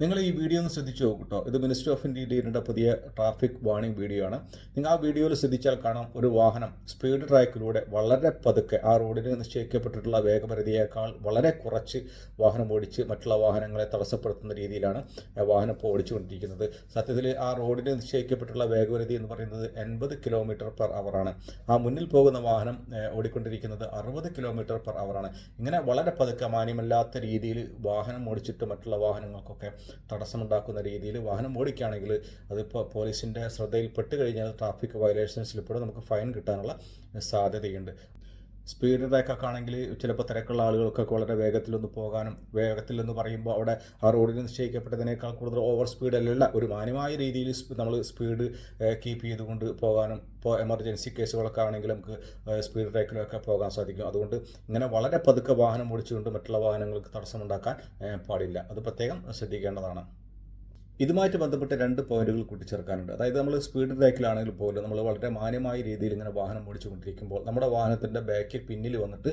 നിങ്ങൾ ഈ വീഡിയോ ഒന്ന് ശ്രദ്ധിച്ചു നോക്കട്ടോ. ഇത് മിനിസ്റ്റർ ഓഫ് ഇന്റീരിയറിൻ്റെ പുതിയ ട്രാഫിക് വാർണിംഗ് വീഡിയോ ആണ്. നിങ്ങൾ ആ വീഡിയോയിൽ ശ്രദ്ധിച്ചാൽ കാണാം, ഒരു വാഹനം സ്പീഡ് ട്രാക്കിലൂടെ വളരെ പതുക്കെ ആ റോഡിന് നിശ്ചയിക്കപ്പെട്ടിട്ടുള്ള വേഗപരിധിയേക്കാൾ വളരെ കുറച്ച് വാഹനം ഓടിച്ച് മറ്റുള്ള വാഹനങ്ങളെ തടസ്സപ്പെടുത്തുന്ന രീതിയിലാണ് വാഹനം ഇപ്പോൾ ഓടിച്ചുകൊണ്ടിരിക്കുന്നത്. സത്യത്തിൽ ആ റോഡിന് നിശ്ചയിക്കപ്പെട്ടുള്ള വേഗപരിധി എന്ന് പറയുന്നത് 80 km/h ആണ്. ആ മുന്നിൽ പോകുന്ന വാഹനം ഓടിക്കൊണ്ടിരിക്കുന്നത് 60 km/h ആണ്. ഇങ്ങനെ വളരെ പതുക്കെ മാന്യമല്ലാത്ത രീതിയിൽ വാഹനം ഓടിച്ചിട്ട് മറ്റുള്ള വാഹനങ്ങൾക്കൊക്കെ തടസ്സമുണ്ടാക്കുന്ന രീതിയിൽ വാഹനം ഓടിക്കുകയാണെങ്കിൽ അതിപ്പോൾ പോലീസിൻ്റെ ശ്രദ്ധയിൽപ്പെട്ട് കഴിഞ്ഞാൽ ട്രാഫിക് വയലേഷൻസിൽപ്പെടെ നമുക്ക് ഫൈൻ കിട്ടാനുള്ള സാധ്യതയുണ്ട്. സ്പീഡ് ട്രാക്കൊക്കെ ആണെങ്കിൽ ചിലപ്പോൾ തിരക്കുള്ള ആളുകൾക്കൊക്കെ വളരെ വേഗത്തിലൊന്ന് പോകാനും, വേഗത്തിലെന്ന് പറയുമ്പോൾ അവിടെ ആ റോഡിന് നിശ്ചയിക്കപ്പെട്ടതിനേക്കാൾ കൂടുതൽ ഓവർ സ്പീഡല്ല, ഒരു മാന്യമായ രീതിയിൽ നമ്മൾ സ്പീഡ് കീപ്പ് ചെയ്തുകൊണ്ട് പോകാനും, ഇപ്പോൾ എമർജൻസി കേസുകളൊക്കെ ആണെങ്കിൽ നമുക്ക് സ്പീഡ് ട്രാക്കിലൊക്കെ പോകാൻ സാധിക്കും. അതുകൊണ്ട് ഇങ്ങനെ വളരെ പതുക്കെ വാഹനം ഓടിച്ചുകൊണ്ട് മറ്റുള്ള വാഹനങ്ങൾക്ക് തടസ്സമുണ്ടാക്കാൻ പാടില്ല. അത് പ്രത്യേകം ശ്രദ്ധിക്കേണ്ടതാണ്. ഇതുമായിട്ട് ബന്ധപ്പെട്ട് 2 പോയിന്റുകൾ കൂട്ടിച്ചേർക്കാനുണ്ട്. അതായത് നമ്മൾ സ്പീഡ് ബ്രേക്കിലാണെങ്കിൽ പോലും നമ്മൾ വളരെ മാന്യമായ രീതിയിൽ ഇങ്ങനെ വാഹനം ഓടിച്ചുകൊണ്ടിരിക്കുമ്പോൾ നമ്മുടെ വാഹനത്തിൻ്റെ ബാക്കിൽ പിന്നിൽ വന്നിട്ട്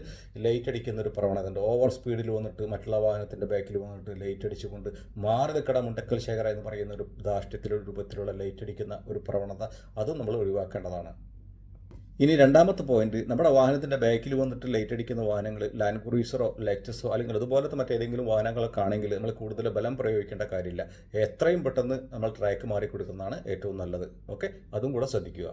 ലൈറ്റ് അടിക്കുന്ന ഒരു പ്രവണത ഉണ്ട്. ഓവർ സ്പീഡിൽ വന്നിട്ട് മറ്റുള്ള വാഹനത്തിൻ്റെ ബാക്കിൽ വന്നിട്ട് ലൈറ്റ് അടിച്ചുകൊണ്ട് മാറി നിൽക്കട മുണ്ടക്കൽ ശേഖര എന്ന് പറയുന്ന ഒരു ധാർഷ്ട്യത്തിലുള്ള രൂപത്തിലുള്ള ലൈറ്റ് അടിക്കുന്ന ഒരു പ്രവണത, അതും നമ്മൾ ഒഴിവാക്കേണ്ടതാണ്. ഇനി രണ്ടാമത്തെ പോയിന്റ്, നമ്മുടെ വാഹനത്തിൻ്റെ ബാക്കിൽ വന്നിട്ട് ലൈറ്റ് അടിക്കുന്ന വാഹനങ്ങൾ ലാൻഡ് ക്രൂയിസറോ ലെക്സസോ അല്ലെങ്കിൽ അതുപോലത്തെ മറ്റേതെങ്കിലും വാഹനങ്ങളൊക്കെ ആണെങ്കിൽ നമ്മൾ കൂടുതൽ ബലം പ്രയോഗിക്കേണ്ട കാര്യമില്ല. എത്രയും പെട്ടെന്ന് നമ്മൾ ട്രാക്ക് മാറി കൊടുക്കുന്നതാണ് ഏറ്റവും നല്ലത്. ഓക്കെ, അതും കൂടെ ശ്രദ്ധിക്കുക.